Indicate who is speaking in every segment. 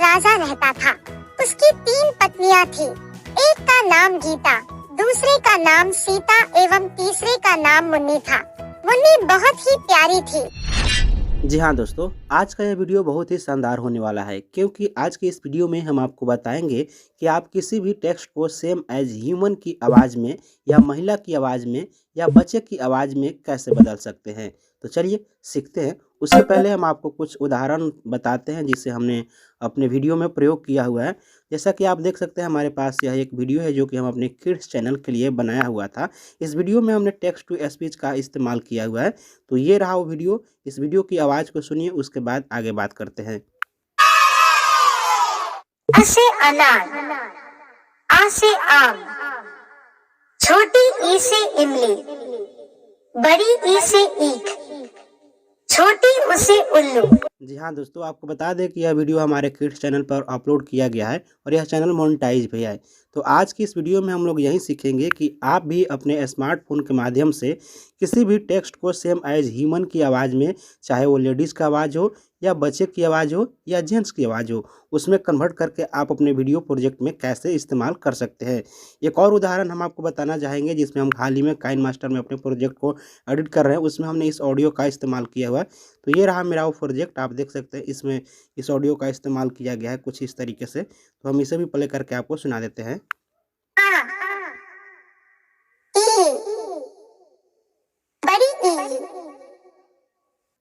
Speaker 1: राजा रहता था। उसकी 3 पत्नियां थी। एक का नाम गीता, दूसरे का नाम सीता एवं तीसरे का नाम मुन्नी था। मुन्नी बहुत ही प्यारी थी।
Speaker 2: जी हाँ दोस्तों, आज का यह वीडियो बहुत ही शानदार होने वाला है, क्योंकि आज के इस वीडियो में हम आपको बताएंगे कि आप किसी भी टेक्स्ट को सेम एज ह्यूमन की आवाज़ में या महिला की आवाज़ में या बच्चे की आवाज़ में कैसे बदल सकते हैं। तो चलिए सीखते हैं। उससे पहले हम आपको कुछ उदाहरण बताते हैं जिसे हमने अपने वीडियो में प्रयोग किया हुआ है। जैसा कि आप देख सकते हैं, हमारे पास यह एक वीडियो है जो कि हम अपने किड्स चैनल के लिए बनाया हुआ था। इस वीडियो में हमने टेक्स्ट टू स्पीच का इस्तेमाल किया हुआ है। तो ये रहा वो वीडियो। इस वीडियो की आवाज़ को सुनिए, उसके बाद आगे बात करते हैं।
Speaker 1: अ से अनार, आ से आम, छोटी ई से इमली, बड़ी ई से ईख, छोटी उ से उल्लू।
Speaker 2: जी हाँ दोस्तों, आपको बता दें कि यह वीडियो हमारे किड्स चैनल पर अपलोड किया गया है और यह चैनल मोनेटाइज भी है। तो आज की इस वीडियो में हम लोग यही सीखेंगे कि आप भी अपने स्मार्टफोन के माध्यम से किसी भी टेक्स्ट को सेम एज ह्यूमन की आवाज़ में, चाहे वो लेडीज़ का आवाज़ हो या बच्चे की आवाज़ हो या जेंट्स की आवाज़ हो, उसमें कन्वर्ट करके आप अपने वीडियो प्रोजेक्ट में कैसे इस्तेमाल कर सकते हैं। एक और उदाहरण हम आपको बताना चाहेंगे जिसमें हम हाल ही में काइन मास्टर में अपने प्रोजेक्ट को एडिट कर रहे हैं, उसमें हमने इस ऑडियो का इस्तेमाल किया हुआ है। तो ये रहा मेरा वो प्रोजेक्ट, आप देख सकते हैं इसमें इस ऑडियो का इस्तेमाल किया गया है कुछ इस तरीके से। तो हम इसे भी प्ले करके आपको सुना देते हैं।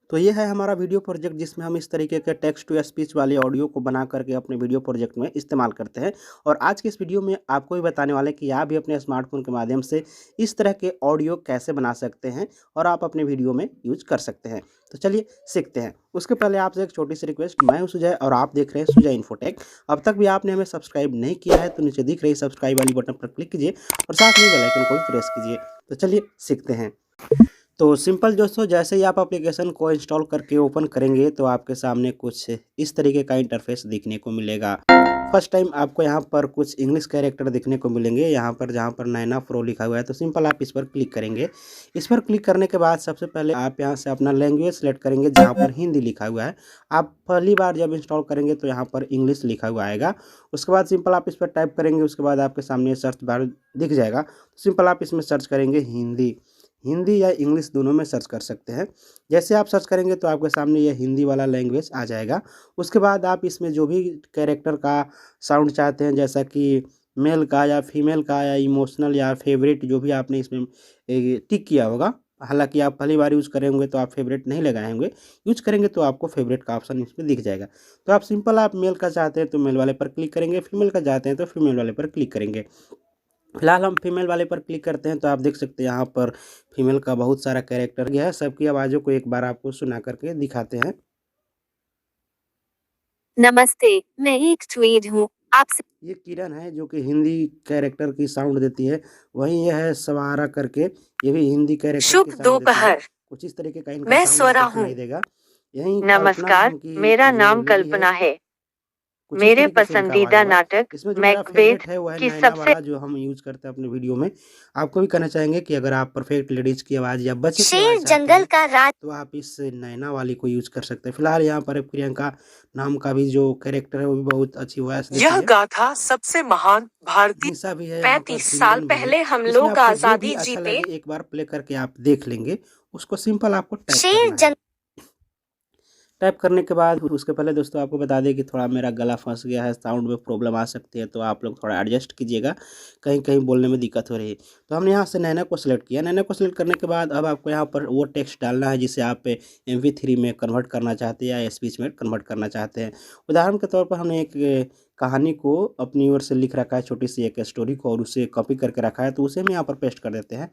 Speaker 2: तो ये है हमारा वीडियो प्रोजेक्ट जिसमें हम इस तरीके के टेक्स्ट टू स्पीच वाले ऑडियो को बना करके अपने वीडियो प्रोजेक्ट में इस्तेमाल करते हैं। और आज के इस वीडियो में आपको भी बताने वाले कि आप भी अपने स्मार्टफोन के माध्यम से इस तरह के ऑडियो कैसे बना सकते हैं और आप अपने वीडियो में यूज कर सकते हैं। तो चलिए सीखते हैं। उसके पहले आपसे एक छोटी सी रिक्वेस्ट, मैं हूं सुजय और आप देख रहे हैं सुजय इन्फोटेक। अब तक भी आपने हमें सब्सक्राइब नहीं किया है तो नीचे दिख रही सब्सक्राइब वाली बटन पर क्लिक कीजिए और साथ में बेल आइकन को भी प्रेस कीजिए। तो चलिए सीखते हैं। तो सिंपल दोस्तों, जैसे ही आप एप्लीकेशन को इंस्टॉल करके ओपन करेंगे तो आपके सामने कुछ इस तरीके का इंटरफेस दिखने को मिलेगा। फर्स्ट टाइम आपको यहाँ पर कुछ इंग्लिश कैरेक्टर दिखने को मिलेंगे। यहाँ पर जहाँ पर नैना प्रो लिखा हुआ है तो सिंपल आप इस पर क्लिक करेंगे। इस पर क्लिक करने के बाद सबसे पहले आप यहाँ से अपना लैंग्वेज सेलेक्ट करेंगे जहाँ पर हिंदी लिखा हुआ है। आप पहली बार जब इंस्टॉल करेंगे तो यहाँ पर इंग्लिश लिखा हुआ आएगा। उसके बाद सिंपल आप इस पर टाइप करेंगे। उसके बाद आपके सामने सर्च बार दिख जाएगा। सिंपल आप इसमें सर्च करेंगे हिंदी या इंग्लिश, दोनों में सर्च कर सकते हैं। जैसे आप सर्च करेंगे तो आपके सामने यह हिंदी वाला लैंग्वेज आ जाएगा। उसके बाद आप इसमें जो भी कैरेक्टर का साउंड चाहते हैं, जैसा कि मेल का या फीमेल का या इमोशनल या फेवरेट, जो भी आपने इसमें टिक किया होगा, हालांकि आप पहली बार यूज़ करे होंगे तो आप फेवरेट नहीं लगाए होंगे, यूज करेंगे तो आपको फेवरेट का ऑप्शन इसमें दिख जाएगा। तो आप सिंपल आप मेल का चाहते हैं तो मेल वाले पर क्लिक करेंगे, फीमेल का चाहते हैं तो फीमेल वाले पर क्लिक करेंगे। फिलहाल हम फीमेल वाले पर क्लिक करते हैं तो आप देख सकते हैं यहाँ पर फीमेल का बहुत सारा कैरेक्टर गया है। सबकी आवाज़ों को एक बार आपको सुना करके दिखाते हैं।
Speaker 3: नमस्ते, मैं एक ट्वीड हूँ आपसे।
Speaker 2: ये किरण है जो कि हिंदी कैरेक्टर की साउंड देती है। वहीं यह है सवारा करके, ये भी हिंदी कैरेक्टर की
Speaker 3: शुभ
Speaker 2: साउंड देती है।
Speaker 3: दोपहर,
Speaker 2: कुछ इस तरीके का इनका
Speaker 3: मैं
Speaker 2: साउंड
Speaker 3: स्वरा
Speaker 2: आपको
Speaker 3: हूँ।
Speaker 2: सुनाई देगा। यहीं कल्पना
Speaker 3: नमस्कार,
Speaker 2: नाम की
Speaker 3: मेरा
Speaker 2: जो
Speaker 3: नाम
Speaker 2: लेडी है,
Speaker 3: कल्पना है।
Speaker 2: कुछ इस
Speaker 3: मेरे
Speaker 2: तरीके से इनका आवाज़
Speaker 3: पसंदीदा
Speaker 2: होगा।
Speaker 3: नाटक
Speaker 2: इसमें जो मेरा
Speaker 3: मैकबेथ
Speaker 2: फेवरेट है वो है
Speaker 3: की
Speaker 2: नैना
Speaker 3: सबसे
Speaker 2: वाला, जो हम यूज़ करते हैं अपने वीडियो में। आपको भी कहना चाहेंगे कि अगर आप परफेक्ट लेडीज़ की आवाज़ या बच्चे की आवाज़
Speaker 1: शेर
Speaker 2: चाहते
Speaker 1: जंगल
Speaker 2: हैं
Speaker 1: का राज।
Speaker 2: तो आप इस नैना वाली को यूज़ कर सकते हैं। फिलहाल यहाँ पर प्रियंका नाम का भी जो कैरेक्टर है वो भी बहुत अच्छी वॉइस देती
Speaker 3: यह
Speaker 2: है।
Speaker 3: गाथा सबसे महान भारतीय
Speaker 2: निशा भी है यहाँ पर,
Speaker 3: 35 साल
Speaker 2: सीजन भी है।
Speaker 3: पहले हम
Speaker 2: इसमें
Speaker 3: लोग
Speaker 2: आपको जो भी
Speaker 3: आजादी
Speaker 2: अच्छा
Speaker 3: जीते।
Speaker 2: लगे एक बार प्ले करके आप देख लेंगे। उसको सिंपल आपको टाइप
Speaker 1: शेर
Speaker 2: करना है। टाइप करने के बाद उसके पहले दोस्तों आपको बता दें कि थोड़ा मेरा गला फंस गया है, साउंड में प्रॉब्लम आ सकती है, तो आप लोग थोड़ा एडजस्ट कीजिएगा, कहीं कहीं बोलने में दिक्कत हो रही है। तो हमने यहाँ से नैना को सिलेक्ट किया। नैना को सिलेक्ट करने के बाद अब आपको यहाँ पर वो टेक्स्ट डालना है जिसे आप MP3 में कन्वर्ट करना चाहते हैं या स्पीच में कन्वर्ट करना चाहते हैं। उदाहरण के तौर पर हमने एक कहानी को अपनी ओर से लिख रखा है, छोटी सी एक स्टोरी को, और उसे कॉपी करके रखा है, तो उसे हम यहाँ पर पेस्ट कर देते हैं।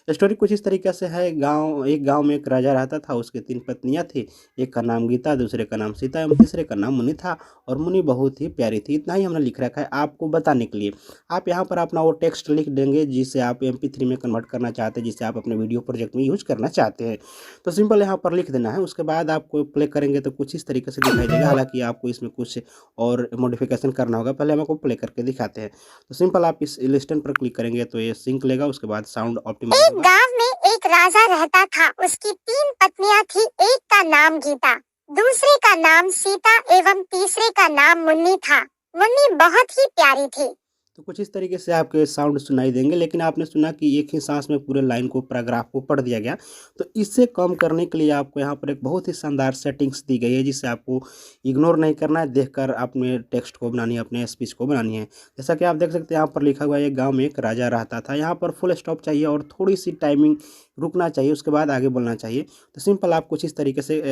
Speaker 2: स्टोरी कुछ इस तरीके से है। एक गाँव में एक राजा रहता था, उसकी 3 पत्नियाँ थी। एक का नाम गीता, दूसरे का नाम सीता एवं तीसरे का नाम मुनि था, और मुनि बहुत ही प्यारी थी। इतना ही हमने लिख रखा है आपको बताने के लिए। आप यहाँ पर अपना वो टेक्स्ट लिख देंगे जिसे आप MP3 में कन्वर्ट करना चाहते हैं, जिसे आप अपने वीडियो प्रोजेक्ट में यूज करना चाहते हैं। तो सिंपल यहाँ पर लिख देना है। उसके बाद आपको प्ले करेंगे तो कुछ इस तरीके से दिखाई देगा। हालांकि आपको इसमें कुछ और मॉडिफिकेशन करना होगा, पहले हम आपको प्ले करके दिखाते हैं। तो सिंपल आप इस लिस्टन पर क्लिक करेंगे तो ये सिंक लेगा। उसके बाद साउंड ऑप्टिमाइज
Speaker 1: एक
Speaker 2: होगा।
Speaker 1: गांव में एक राजा रहता था। उसकी 3 पत्नियां थी। एक का नाम गीता, दूसरे का नाम सीता एवं तीसरे का नाम मुन्नी था। मुन्नी बहुत ही प्यारी थी।
Speaker 2: तो कुछ इस तरीके से आपके साउंड सुनाई देंगे, लेकिन आपने सुना कि एक ही सांस में पूरे लाइन को, पैराग्राफ को पढ़ दिया गया। तो इससे कम करने के लिए आपको यहाँ पर एक बहुत ही शानदार सेटिंग्स दी गई है, जिससे आपको इग्नोर नहीं करना है, देखकर अपने टेक्स्ट को बनानी है, अपने स्पीच को बनानी है। जैसा कि आप देख सकते हैं यहाँ पर लिखा हुआ है, एक गाँव में एक राजा रहता था। यहाँ पर फुल स्टॉप चाहिए और थोड़ी सी टाइमिंग रुकना चाहिए, उसके बाद आगे बोलना चाहिए। तो सिंपल आप कुछ इस तरीके से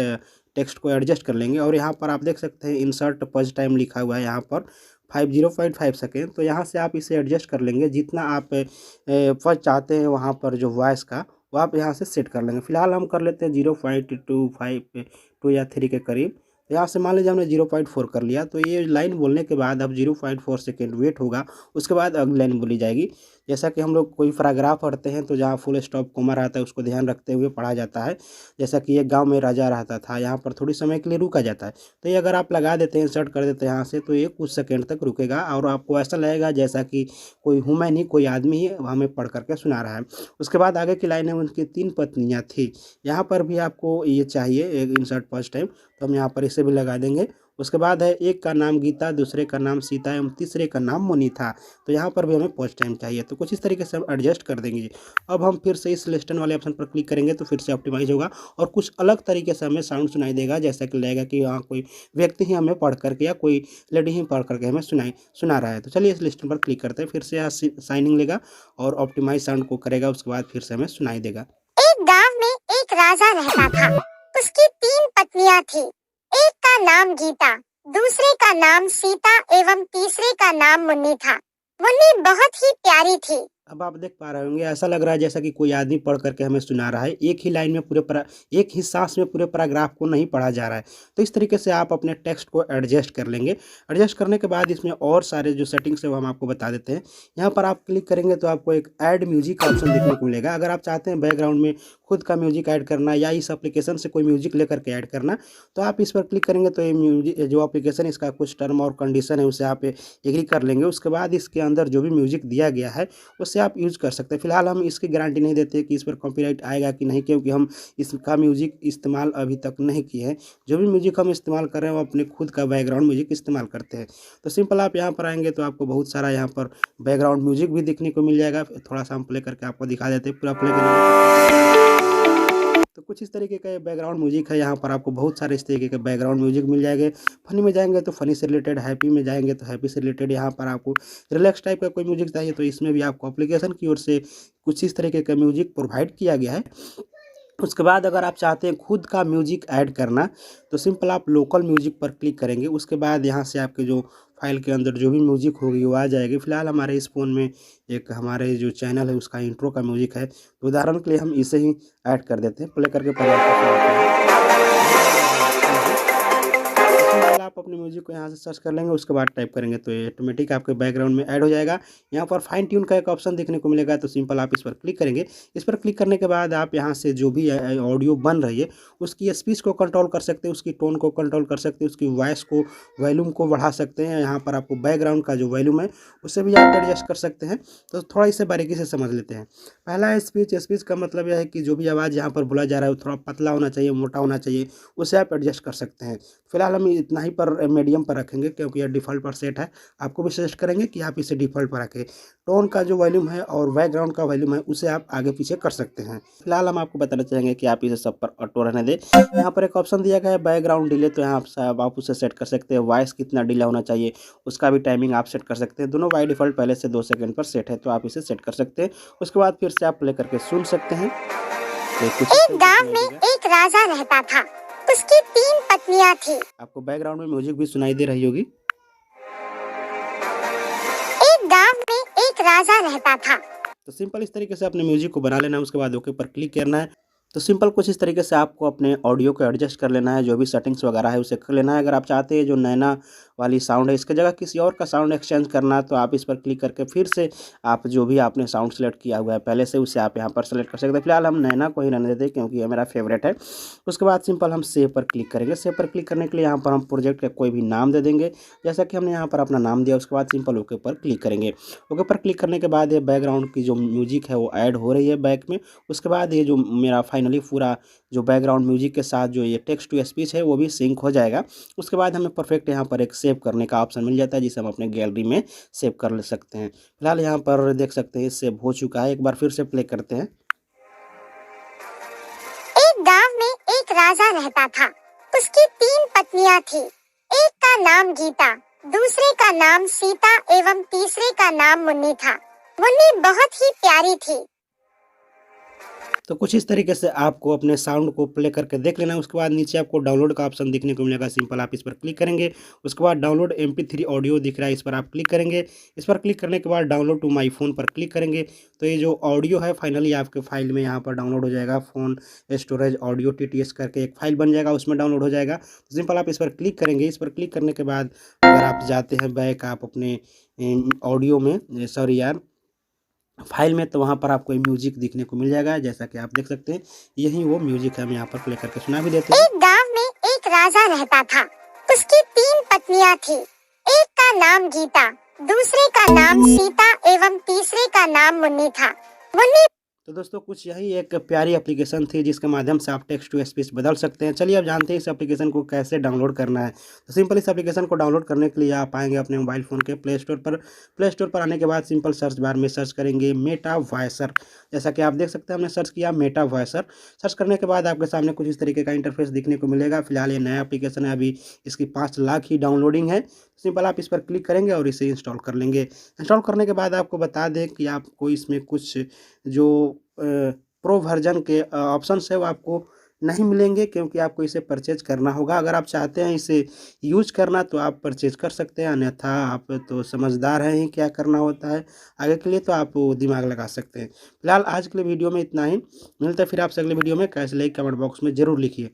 Speaker 2: टेक्स्ट को एडजस्ट कर लेंगे। और यहाँ पर आप देख सकते हैं इंसर्ट पज टाइम लिखा हुआ है यहाँ पर 50.5 सेकेंड। तो यहाँ से आप इसे एडजस्ट कर लेंगे, जितना आप पज चाहते हैं वहाँ पर जो वॉइस का, वो आप यहाँ से सेट कर लेंगे। फिलहाल हम कर लेते हैं 0.25 2 या 3 के करीब। तो यहाँ से मान लीजिए हमने 0.4 कर लिया। तो ये लाइन बोलने के बाद अब 0.4 सेकेंड वेट होगा, उसके बाद अगली लाइन बोली जाएगी। जैसा कि हम लोग कोई पैराग्राफ पढ़ते हैं तो जहाँ फुल स्टॉप कोमा रहता है उसको ध्यान रखते हुए पढ़ा जाता है। जैसा कि एक गांव में राजा रहता था, यहाँ पर थोड़ी समय के लिए रुका जाता है। तो ये अगर आप लगा देते हैं, इंसर्ट कर देते हैं यहाँ से, तो ये कुछ सेकंड तक रुकेगा और आपको ऐसा लगेगा जैसा कि कोई ह्यूमन ही, कोई आदमी ही हमें पढ़ करके सुना रहा है। उसके बाद आगे की लाइन है, उनकी 3 पत्नियाँ थी। यहाँ पर भी आपको ये चाहिए एक इंसर्ट फर्स्ट टाइम, तो हम यहाँ पर इसे भी लगा देंगे। उसके बाद है, एक का नाम गीता, दूसरे का नाम सीता एवं तीसरे का नाम मुनि था। तो यहाँ पर भी हमें फर्स्ट टाइम चाहिए। तो कुछ इस तरीके से हम एडजस्ट कर देंगे। अब हम फिर से इस लिस्टन वाले ऑप्शन पर क्लिक करेंगे तो फिर से ऑप्टिमाइज होगा और कुछ अलग तरीके से हमें साउंड सुनाई देगा, जैसा कि लगेगा कि यहाँ कोई व्यक्ति ही हमें पढ़ करके या कोई लेडी ही पढ़ करके हमें सुना रहा है। तो चलिए इस लिस्टन पर क्लिक करते हैं। फिर से यहाँ साइनिंग लेगा और ऑप्टिमाइज साउंड को करेगा, उसके बाद फिर से हमें सुनाई देगा।
Speaker 1: एक गांव में एक राजा रहता था। उसकी 3 पत्नियां थी। एक का नाम गीता, दूसरे का नाम सीता एवं तीसरे का नाम मुन्नी था। मुन्नी बहुत ही प्यारी थी।
Speaker 2: अब आप देख पा रहे होंगे, ऐसा लग रहा है जैसा कि कोई आदमी पढ़ करके हमें सुना रहा है। एक ही लाइन में एक ही सांस में पूरे पैराग्राफ को नहीं पढ़ा जा रहा है। तो इस तरीके से आप अपने टेक्स्ट को एडजस्ट कर लेंगे। एडजस्ट करने के बाद इसमें और सारे जो सेटिंग्स है वो हम आपको बता देते हैं। यहाँ पर आप क्लिक करेंगे तो आपको एक ऐड म्यूजिक का ऑप्शन देखने को मिलेगा। अगर आप चाहते हैं बैकग्राउंड में खुद का म्यूजिक ऐड करना या इस एप्लीकेशन से कोई म्यूजिक लेकर के ऐड करना, तो आप इस पर क्लिक करेंगे तो ये म्यूजिक जो एप्लीकेशन, इसका कुछ टर्म और कंडीशन है उसे आप एग्री कर लेंगे। उसके बाद इसके अंदर जो भी म्यूजिक दिया गया है उससे आप यूज़ कर सकते हैं। फिलहाल हम इसकी गारंटी नहीं देते कि इस पर कॉपीराइट आएगा कि नहीं, क्योंकि हम इसका म्यूजिक इस्तेमाल अभी तक नहीं किए हैं। जो भी म्यूजिक हम इस्तेमाल कर रहे हैं वो अपने खुद का बैकग्राउंड म्यूजिक इस्तेमाल करते हैं। तो सिंपल आप यहाँ पर आएंगे तो आपको बहुत सारा यहाँ पर बैकग्राउंड म्यूजिक भी देखने को मिल जाएगा। थोड़ा सा हम प्ले करके आपको दिखा देते हैं, पूरा प्ले करेंगे तो कुछ इस तरीके का बैकग्राउंड म्यूजिक है। यहाँ पर आपको बहुत सारे इस तरीके के बैकग्राउंड म्यूजिक मिल जाएंगे। फनी में जाएंगे तो फनी से रिलेटेड, हैप्पी में जाएंगे तो हैप्पी से रिलेटेड, यहाँ पर आपको रिलैक्स टाइप का कोई म्यूजिक चाहिए तो इसमें भी आपको एप्लीकेशन की ओर से कुछ इस तरीके का म्यूजिक प्रोवाइड किया गया है। उसके बाद अगर आप चाहते हैं खुद का म्यूजिक ऐड करना तो सिंपल आप लोकल म्यूजिक पर क्लिक करेंगे। उसके बाद यहाँ से आपके जो फाइल के अंदर जो भी म्यूजिक होगी वो आ जाएगी। फिलहाल हमारे इस फ़ोन में एक हमारे जो चैनल है उसका इंट्रो का म्यूजिक है, तो उदाहरण के लिए हम इसे ही ऐड कर देते हैं। प्ले करके पहले आप अपने म्यूजिक को यहाँ से सर्च कर लेंगे, उसके बाद टाइप करेंगे तो ये ऑटोमेटिक आपके बैकग्राउंड में ऐड हो जाएगा। यहाँ पर फाइन ट्यून का एक ऑप्शन देखने को मिलेगा, तो सिंपल आप इस पर क्लिक करेंगे। इस पर क्लिक करने के बाद आप यहाँ से जो भी ऑडियो बन रही है उसकी स्पीच को कंट्रोल कर सकते हैं, उसकी टोन को कंट्रोल कर सकते हैं, उसकी वॉइस को, वॉल्यूम को बढ़ा सकते हैं। यहाँ पर आपको बैकग्राउंड का जो वॉल्यूम है उसे भी आप एडजस्ट कर सकते हैं। तो थोड़ा इसे बारीकी से समझ लेते हैं। पहला है स्पीच। स्पीच का मतलब यह है कि जो भी आवाज़ यहाँ पर बोला जा रहा है वो थोड़ा पतला होना चाहिए, मोटा होना चाहिए, उसे आप एडजस्ट कर सकते हैं। फिलहाल हम इतना ही पर मीडियम पर रखेंगे क्योंकि यह डिफ़ॉल्ट पर सेट है। आपको भी सजेस्ट करेंगे कि आप इसे डिफ़ॉल्ट पर रखें। टोन का जो वॉल्यूम है और बैकग्राउंड का वॉल्यूम है उसे आप आगे पीछे कर सकते हैं। फिलहाल हम आपको बताना चाहेंगे कि आप इसे सब पर ऑटो रहने दें। यहाँ पर एक ऑप्शन दिया गया है बैकग्राउंड डिले, तो यहाँ आप उसे सेट कर सकते हैं। वॉइस कितना डिले होना चाहिए उसका भी टाइमिंग आप सेट कर सकते हैं। दोनों बाय डिफ़ॉल्ट पहले से 2 सेकंड पर सेट है, तो आप इसे सेट कर सकते हैं। उसके बाद फिर से आप प्ले करके सुन सकते हैं।
Speaker 1: एक गांव में एक राजा रहता था। उसकी 3 पत्नियां थी।
Speaker 2: आपको बैकग्राउंड में म्यूजिक भी सुनाई दे रही होगी।
Speaker 1: एक गांव में एक राजा रहता था।
Speaker 2: तो सिंपल इस तरीके से अपने म्यूजिक को बना लेना है। उसके बाद ओके पर क्लिक करना है। तो सिंपल कुछ इस तरीके से आपको अपने ऑडियो को एडजस्ट कर लेना है। जो भी सेटिंग्स वगैरह है उसे कर लेना है। अगर आप चाहते हैं जो नैना वाली साउंड है, इसकी जगह किसी और का साउंड एक्सचेंज करना है तो आप इस पर क्लिक करके फिर से आप जो भी आपने साउंड सेलेक्ट किया हुआ है पहले से उसे आप यहाँ पर सेलेक्ट कर सकते हैं। फिलहाल हम नैना को ही रहने देते हैं क्योंकि ये मेरा फेवरेट है। उसके बाद सिंपल हम सेव पर क्लिक करेंगे। सेव पर क्लिक करने के लिए यहाँ पर हम प्रोजेक्ट का कोई भी नाम दे देंगे, जैसा कि हमने यहाँ पर अपना नाम दिया। उसके बाद सिंपल ओके पर क्लिक करेंगे। ओके पर क्लिक करने के बाद ये बैकग्राउंड की जो म्यूजिक है वो ऐड हो रही है बैक में। उसके बाद ये जो मेरा फाइनली पूरा जो बैकग्राउंड म्यूजिक के साथ जो ये टेक्स्ट टू स्पीच है वो भी सिंक हो जाएगा। उसके बाद हमें परफेक्ट यहाँ पर एक सेव करने का ऑप्शन मिल जाता है जिसे हम अपने गैलरी में सेव कर ले सकते हैं। फिलहाल यहाँ पर देख सकते हैं सेव हो चुका है। एक बार फिर से प्ले करते हैं।
Speaker 1: एक गांव में एक राजा रहता था। उसकी 3 पत्नियां थी। एक का नाम गीता, दूसरे का नाम सीता एवं तीसरे का नाम मुन्नी था। मुन्नी बहुत ही प्यारी थी।
Speaker 2: तो कुछ इस तरीके से आपको अपने साउंड को प्ले करके देख लेना है। उसके बाद नीचे आपको डाउनलोड का ऑप्शन देखने को मिलेगा। सिंपल आप इस पर क्लिक करेंगे। उसके बाद डाउनलोड MP3 ऑडियो दिख रहा है, इस पर आप क्लिक करेंगे। इस पर क्लिक करने के बाद डाउनलोड टू माई फ़ोन पर क्लिक करेंगे तो ये जो ऑडियो है फाइनली आपके फाइल में यहाँ पर डाउनलोड हो जाएगा। फ़ोन स्टोरेज ऑडियो TTS करके एक फाइल बन जाएगा, उसमें डाउनलोड हो जाएगा। तो सिंपल आप इस पर क्लिक करेंगे। इस पर क्लिक करने के बाद अगर आप जाते हैं बैक आप अपने ऑडियो में सॉरी यार फाइल में, तो वहाँ पर आपको म्यूजिक दिखने को मिल जाएगा। जैसा कि आप देख सकते हैं यही वो म्यूजिक है। हम यहाँ पर प्ले करके सुना भी देते हैं।
Speaker 1: एक गांव में एक राजा रहता था। उसकी 3 पत्नियां थी। एक का नाम गीता, दूसरे का नाम सीता एवं तीसरे का नाम मुन्नी था। मुन्नी
Speaker 2: तो दोस्तों कुछ यही एक प्यारी एप्लीकेशन थी जिसके माध्यम से आप टेक्स्ट टू स्पीच बदल सकते हैं। चलिए अब जानते हैं इस एप्लीकेशन को कैसे डाउनलोड करना है। तो सिंपल इस एप्लीकेशन को डाउनलोड करने के लिए आप आएंगे अपने मोबाइल फ़ोन के प्ले स्टोर पर आने के बाद सिंपल सर्च बार में सर्च करेंगे मेटावर्सर। जैसा कि आप देख सकते हैं हमने सर्च किया मेटावर्सर। सर्च करने के बाद आपके सामने कुछ इस तरीके का इंटरफेस दिखने को मिलेगा। फिलहाल ये नया एप्लीकेशन है, अभी इसकी 5 लाख ही डाउनलोडिंग है। सिंपल आप इस पर क्लिक करेंगे और इसे इंस्टॉल कर लेंगे। इंस्टॉल करने के बाद आपको बता दें कि आपको इसमें कुछ जो प्रो वर्जन के ऑप्शंस है वो आपको नहीं मिलेंगे क्योंकि आपको इसे परचेज करना होगा। अगर आप चाहते हैं इसे यूज करना तो आप परचेज कर सकते हैं, अन्यथा आप तो समझदार हैं ही क्या करना होता है। आगे के लिए तो आप दिमाग लगा सकते हैं। फिलहाल आज के लिए वीडियो में इतना ही। मिलते हैं फिर आपसे अगले वीडियो में। कैसे लगे कमेंट बॉक्स में ज़रूर लिखिए।